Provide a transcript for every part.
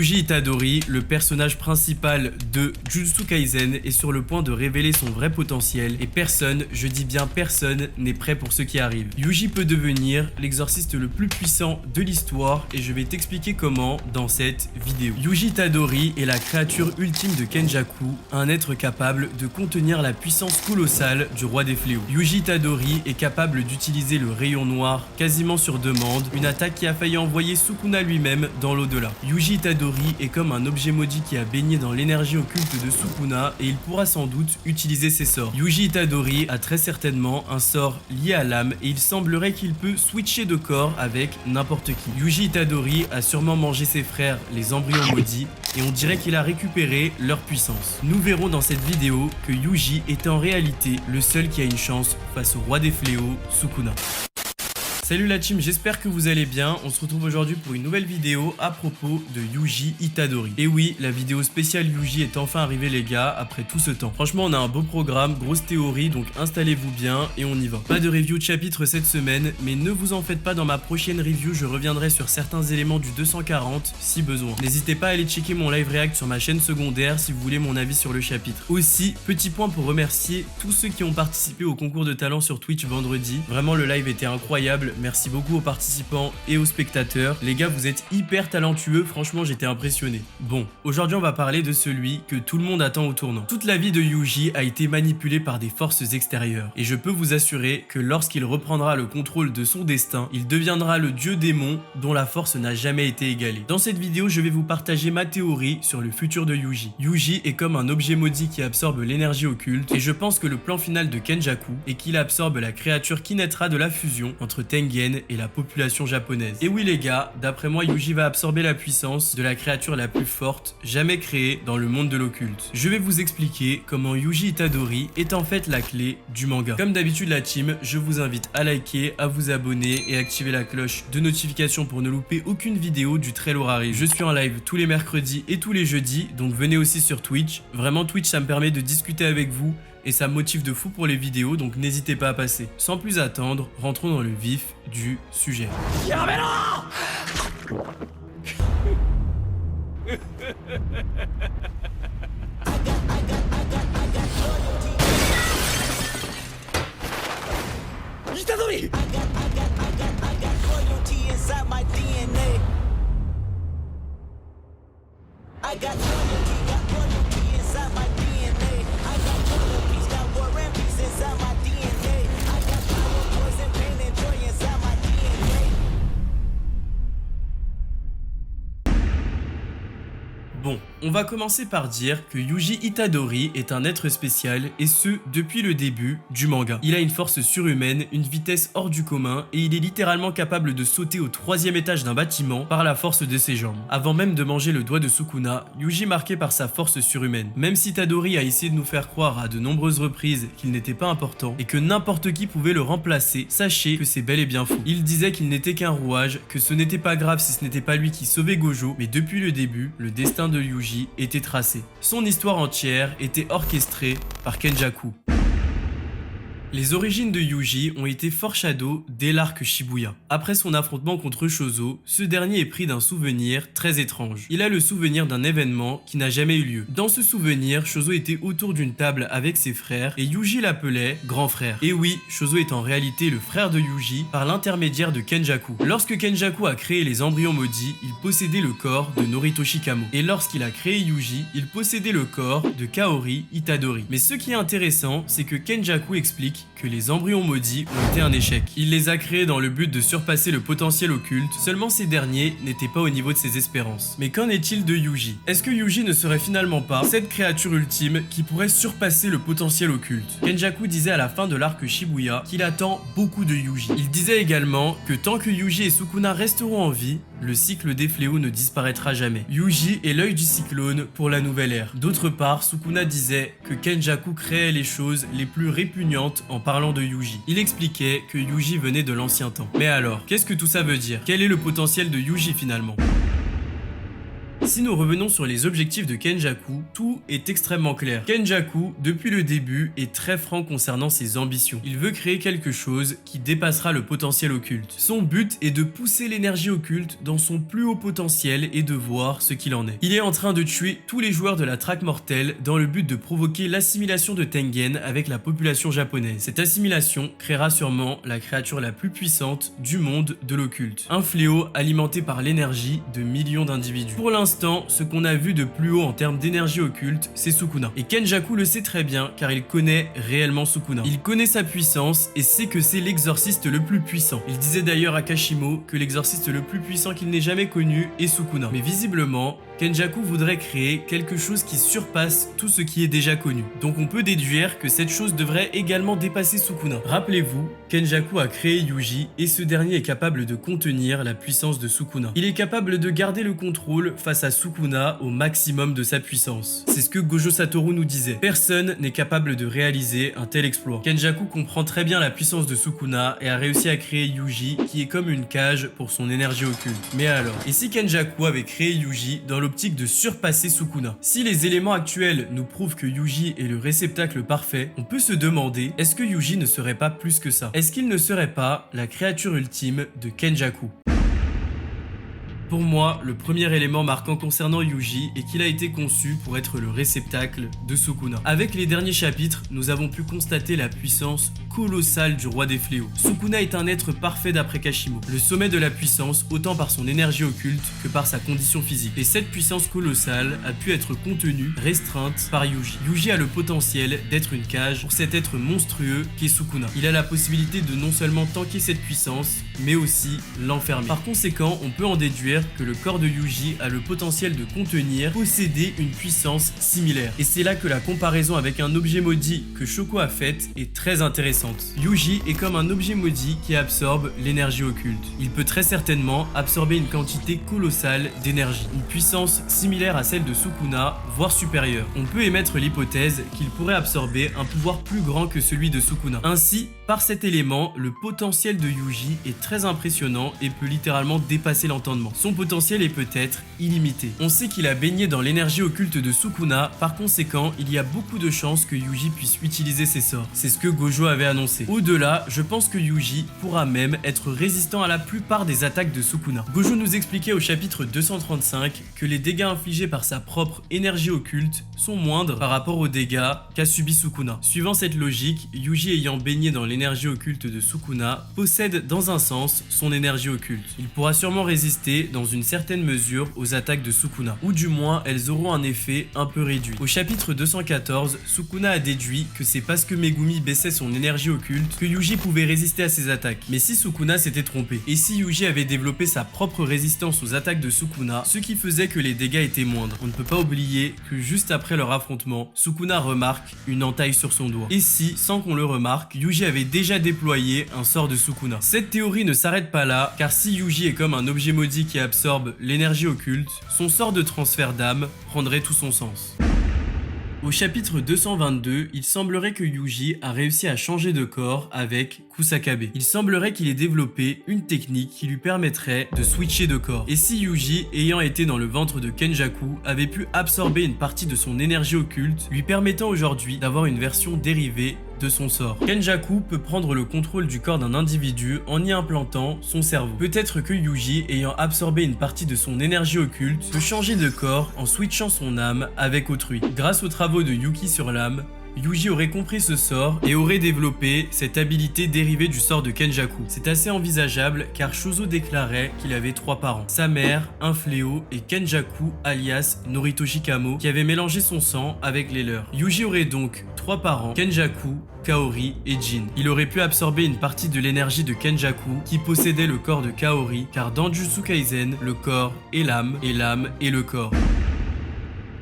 Yuji Itadori, le personnage principal de Jujutsu Kaisen, est sur le point de révéler son vrai potentiel et personne, je dis bien personne, n'est prêt pour ce qui arrive. Yuji peut devenir l'exorciste le plus puissant de l'histoire et je vais t'expliquer comment dans cette vidéo. Yuji Itadori est la créature ultime de Kenjaku, un être capable de contenir la puissance colossale du roi des fléaux. Yuji Itadori est capable d'utiliser le rayon noir quasiment sur demande, une attaque qui a failli envoyer Sukuna lui-même dans l'au-delà. Yuji Itadori est comme un objet maudit qui a baigné dans l'énergie occulte de Sukuna et il pourra sans doute utiliser ses sorts. Yuji Itadori a très certainement un sort lié à l'âme et il semblerait qu'il peut switcher de corps avec n'importe qui. Yuji Itadori a sûrement mangé ses frères, les embryons maudits, et on dirait qu'il a récupéré leur puissance. Nous verrons dans cette vidéo que Yuji est en réalité le seul qui a une chance face au roi des fléaux, Sukuna. Salut la team, j'espère que vous allez bien. On se retrouve aujourd'hui pour une nouvelle vidéo à propos de Yuji Itadori. Et oui, la vidéo spéciale Yuji est enfin arrivée les gars, après tout ce temps. Franchement, on a un beau programme, grosse théorie, donc installez-vous bien et on y va. Pas de review de chapitre cette semaine, mais ne vous en faites pas, dans ma prochaine review, je reviendrai sur certains éléments du 240 si besoin. N'hésitez pas à aller checker mon live react sur ma chaîne secondaire si vous voulez mon avis sur le chapitre. Aussi, petit point pour remercier tous ceux qui ont participé au concours de talent sur Twitch vendredi. Vraiment, le live était incroyable. Merci beaucoup aux participants et aux spectateurs. Les gars, vous êtes hyper talentueux, franchement j'étais impressionné. Bon, aujourd'hui on va parler de celui que tout le monde attend au tournant. Toute la vie de Yuji a été manipulée par des forces extérieures. Et je peux vous assurer que lorsqu'il reprendra le contrôle de son destin, il deviendra le dieu démon dont la force n'a jamais été égalée. Dans cette vidéo, je vais vous partager ma théorie sur le futur de Yuji. Yuji est comme un objet maudit qui absorbe l'énergie occulte et je pense que le plan final de Kenjaku est qu'il absorbe la créature qui naîtra de la fusion entre Tengen et la population japonaise. Et oui les gars, d'après moi, Yuji va absorber la puissance de la créature la plus forte jamais créée dans le monde de l'occulte. Je vais vous expliquer comment Yuji Itadori est en fait la clé du manga. Comme d'habitude la team, je vous invite à liker, à vous abonner et activer la cloche de notification pour ne louper aucune vidéo du très lourd arrive. Je suis en live tous les mercredis et tous les jeudis, donc venez aussi sur Twitch. Vraiment Twitch, ça me permet de discuter avec vous et ça me motive de fou pour les vidéos, donc n'hésitez pas à passer. Sans plus attendre, rentrons dans le vif du sujet. Itadori! Bon, on va commencer par dire que Yuji Itadori est un être spécial et ce, depuis le début du manga. Il a une force surhumaine, une vitesse hors du commun et il est littéralement capable de sauter au 3e étage d'un bâtiment par la force de ses jambes. Avant même de manger le doigt de Sukuna, Yuji est marqué par sa force surhumaine. Même si Itadori a essayé de nous faire croire à de nombreuses reprises qu'il n'était pas important et que n'importe qui pouvait le remplacer, sachez que c'est bel et bien faux. Il disait qu'il n'était qu'un rouage, que ce n'était pas grave si ce n'était pas lui qui sauvait Gojo, mais depuis le début, le destin de Yuji était tracé. Son histoire entière était orchestrée par Kenjaku. Les origines de Yuji ont été foreshadow dès l'arc Shibuya. Après son affrontement contre Chozo, ce dernier est pris d'un souvenir très étrange. Il a le souvenir d'un événement qui n'a jamais eu lieu. Dans ce souvenir, Chozo était autour d'une table avec ses frères et Yuji l'appelait grand frère. Et oui, Chozo est en réalité le frère de Yuji par l'intermédiaire de Kenjaku. Lorsque Kenjaku a créé les embryons maudits, il possédait le corps de Noritoshi Kamo. Et lorsqu'il a créé Yuji, il possédait le corps de Kaori Itadori. Mais ce qui est intéressant, c'est que Kenjaku explique que les embryons maudits ont été un échec. Il les a créés dans le but de surpasser le potentiel occulte, seulement ces derniers n'étaient pas au niveau de ses espérances. Mais qu'en est-il de Yuji? Est-ce que Yuji ne serait finalement pas cette créature ultime qui pourrait surpasser le potentiel occulte? Kenjaku disait à la fin de l'arc Shibuya qu'il attend beaucoup de Yuji. Il disait également que tant que Yuji et Sukuna resteront en vie, le cycle des fléaux ne disparaîtra jamais. Yuji est l'œil du cyclone pour la nouvelle ère. D'autre part, Sukuna disait que Kenjaku créait les choses les plus répugnantes en parlant de Yuji. Il expliquait que Yuji venait de l'ancien temps. Mais alors, qu'est-ce que tout ça veut dire? Quel est le potentiel de Yuji finalement? Si nous revenons sur les objectifs de Kenjaku, tout est extrêmement clair. Kenjaku, depuis le début, est très franc concernant ses ambitions. Il veut créer quelque chose qui dépassera le potentiel occulte. Son but est de pousser l'énergie occulte dans son plus haut potentiel et de voir ce qu'il en est. Il est en train de tuer tous les joueurs de la traque mortelle dans le but de provoquer l'assimilation de Tengen avec la population japonaise. Cette assimilation créera sûrement la créature la plus puissante du monde de l'occulte. Un fléau alimenté par l'énergie de millions d'individus. Pour l'instant, ce qu'on a vu de plus haut en termes d'énergie occulte, c'est Sukuna. Et Kenjaku le sait très bien car il connaît réellement Sukuna. Il connaît sa puissance et sait que c'est l'exorciste le plus puissant. Il disait d'ailleurs à Kashimo que l'exorciste le plus puissant qu'il n'ait jamais connu est Sukuna. Mais visiblement, Kenjaku voudrait créer quelque chose qui surpasse tout ce qui est déjà connu. Donc on peut déduire que cette chose devrait également dépasser Sukuna. Rappelez-vous, Kenjaku a créé Yuji et ce dernier est capable de contenir la puissance de Sukuna. Il est capable de garder le contrôle face à Sukuna au maximum de sa puissance. C'est ce que Gojo Satoru nous disait. Personne n'est capable de réaliser un tel exploit. Kenjaku comprend très bien la puissance de Sukuna et a réussi à créer Yuji qui est comme une cage pour son énergie occulte. Mais alors, et si Kenjaku avait créé Yuji dans l'optique de surpasser Sukuna? Si les éléments actuels nous prouvent que Yuji est le réceptacle parfait, on peut se demander, est-ce que Yuji ne serait pas plus que ça? Est-ce qu'il ne serait pas la créature ultime de Kenjaku? Pour moi, le premier élément marquant concernant Yuji est qu'il a été conçu pour être le réceptacle de Sukuna. Avec les derniers chapitres, nous avons pu constater la puissance colossale du roi des fléaux. Sukuna est un être parfait d'après Kashimo, le sommet de la puissance autant par son énergie occulte que par sa condition physique. Et cette puissance colossale a pu être contenue, restreinte par Yuji. Yuji a le potentiel d'être une cage pour cet être monstrueux qu'est Sukuna. Il a la possibilité de non seulement tanker cette puissance, mais aussi l'enfermer. Par conséquent, on peut en déduire que le corps de Yuji a le potentiel de contenir, posséder une puissance similaire. Et c'est là que la comparaison avec un objet maudit que Shoko a faite est très intéressante. Yuji est comme un objet maudit qui absorbe l'énergie occulte. Il peut très certainement absorber une quantité colossale d'énergie, une puissance similaire à celle de Sukuna, voire supérieure. On peut émettre l'hypothèse qu'il pourrait absorber un pouvoir plus grand que celui de Sukuna. Ainsi, par cet élément, le potentiel de Yuji est très impressionnant et peut littéralement dépasser l'entendement. Son potentiel est peut-être illimité. On sait qu'il a baigné dans l'énergie occulte de Sukuna, par conséquent, il y a beaucoup de chances que Yuji puisse utiliser ses sorts. C'est ce que Gojo avait annoncé. Au-delà, je pense que Yuji pourra même être résistant à la plupart des attaques de Sukuna. Gojo nous expliquait au chapitre 235 que les dégâts infligés par sa propre énergie occulte sont moindres par rapport aux dégâts qu'a subi Sukuna. Suivant cette logique, Yuji ayant baigné dans l'énergie occulte de Sukuna possède dans un sens son énergie occulte. Il pourra sûrement résister dans une certaine mesure aux attaques de Sukuna, ou du moins elles auront un effet un peu réduit. Au chapitre 214, Sukuna a déduit que c'est parce que Megumi baissait son énergie occulte que Yuji pouvait résister à ses attaques. Mais si Sukuna s'était trompé, et si Yuji avait développé sa propre résistance aux attaques de Sukuna, ce qui faisait que les dégâts étaient moindres. On ne peut pas oublier que juste après leur affrontement, Sukuna remarque une entaille sur son doigt. Et si, sans qu'on le remarque, Yuji avait déjà déployé un sort de Sukuna. Cette théorie ne s'arrête pas là, car si Yuji est comme un objet maudit qui absorbe l'énergie occulte, son sort de transfert d'âme prendrait tout son sens. Au chapitre 222, il semblerait que Yuji a réussi à changer de corps avec Kusakabe. Il semblerait qu'il ait développé une technique qui lui permettrait de switcher de corps. Et si Yuji, ayant été dans le ventre de Kenjaku, avait pu absorber une partie de son énergie occulte, lui permettant aujourd'hui d'avoir une version dérivée de son sort. Kenjaku peut prendre le contrôle du corps d'un individu en y implantant son cerveau. Peut-être que Yuji, ayant absorbé une partie de son énergie occulte, peut changer de corps en switchant son âme avec autrui. Grâce aux travaux de Yuki sur l'âme, Yuji aurait compris ce sort et aurait développé cette habilité dérivée du sort de Kenjaku. C'est assez envisageable car Shozo déclarait qu'il avait 3 parents. Sa mère, un fléau, et Kenjaku alias Noritoshi Kamo qui avait mélangé son sang avec les leurs. Yuji aurait donc 3 parents, Kenjaku, Kaori et Jin. Il aurait pu absorber une partie de l'énergie de Kenjaku qui possédait le corps de Kaori car dans Jujutsu Kaisen, le corps est l'âme et l'âme est le corps.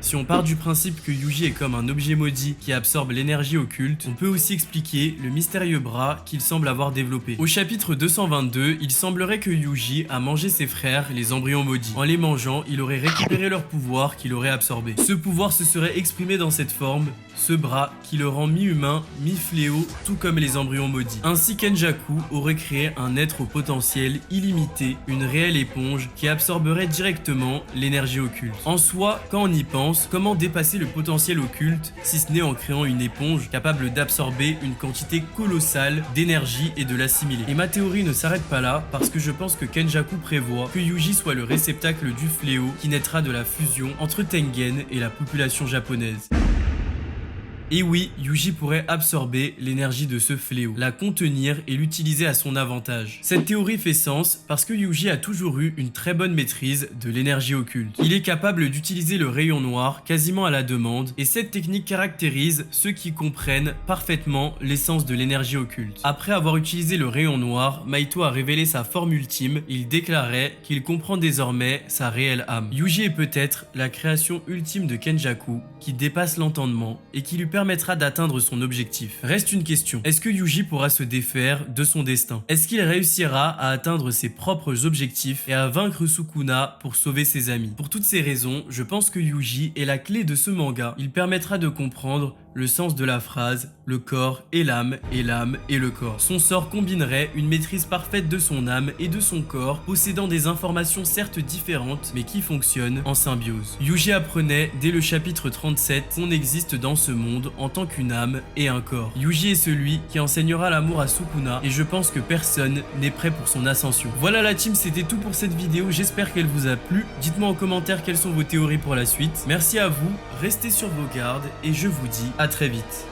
Si on part du principe que Yuji est comme un objet maudit qui absorbe l'énergie occulte, on peut aussi expliquer le mystérieux bras qu'il semble avoir développé. Au chapitre 222, il semblerait que Yuji a mangé ses frères, les embryons maudits. En les mangeant, il aurait récupéré leur pouvoir qu'il aurait absorbé. Ce pouvoir se serait exprimé dans cette forme, ce bras qui le rend mi-humain, mi-fléau, tout comme les embryons maudits. Ainsi Kenjaku aurait créé un être au potentiel illimité, une réelle éponge qui absorberait directement l'énergie occulte. En soi, quand on y pense, comment dépasser le potentiel occulte si ce n'est en créant une éponge capable d'absorber une quantité colossale d'énergie et de l'assimiler. Et ma théorie ne s'arrête pas là parce que je pense que Kenjaku prévoit que Yuji soit le réceptacle du fléau qui naîtra de la fusion entre Tengen et la population japonaise. Et oui, Yuji pourrait absorber l'énergie de ce fléau, la contenir et l'utiliser à son avantage. Cette théorie fait sens parce que Yuji a toujours eu une très bonne maîtrise de l'énergie occulte. Il est capable d'utiliser le rayon noir quasiment à la demande et cette technique caractérise ceux qui comprennent parfaitement l'essence de l'énergie occulte. Après avoir utilisé le rayon noir, Maito a révélé sa forme ultime, il déclarait qu'il comprend désormais sa réelle âme. Yuji est peut-être la création ultime de Kenjaku qui dépasse l'entendement et qui lui permettra d'atteindre son objectif. Reste une question, est-ce que Yuji pourra se défaire de son destin? Est-ce qu'il réussira à atteindre ses propres objectifs et à vaincre Sukuna pour sauver ses amis? Pour toutes ces raisons, je pense que Yuji est la clé de ce manga. Il permettra de comprendre le sens de la phrase « le corps et l'âme et le corps ». Son sort combinerait une maîtrise parfaite de son âme et de son corps, possédant des informations certes différentes, mais qui fonctionnent en symbiose. Yuji apprenait dès le chapitre 37 qu'on existe dans ce monde en tant qu'une âme et un corps. Yuji est celui qui enseignera l'amour à Sukuna et je pense que personne n'est prêt pour son ascension. Voilà la team, c'était tout pour cette vidéo, j'espère qu'elle vous a plu. Dites-moi en commentaire quelles sont vos théories pour la suite. Merci à vous, restez sur vos gardes et je vous dis à très vite.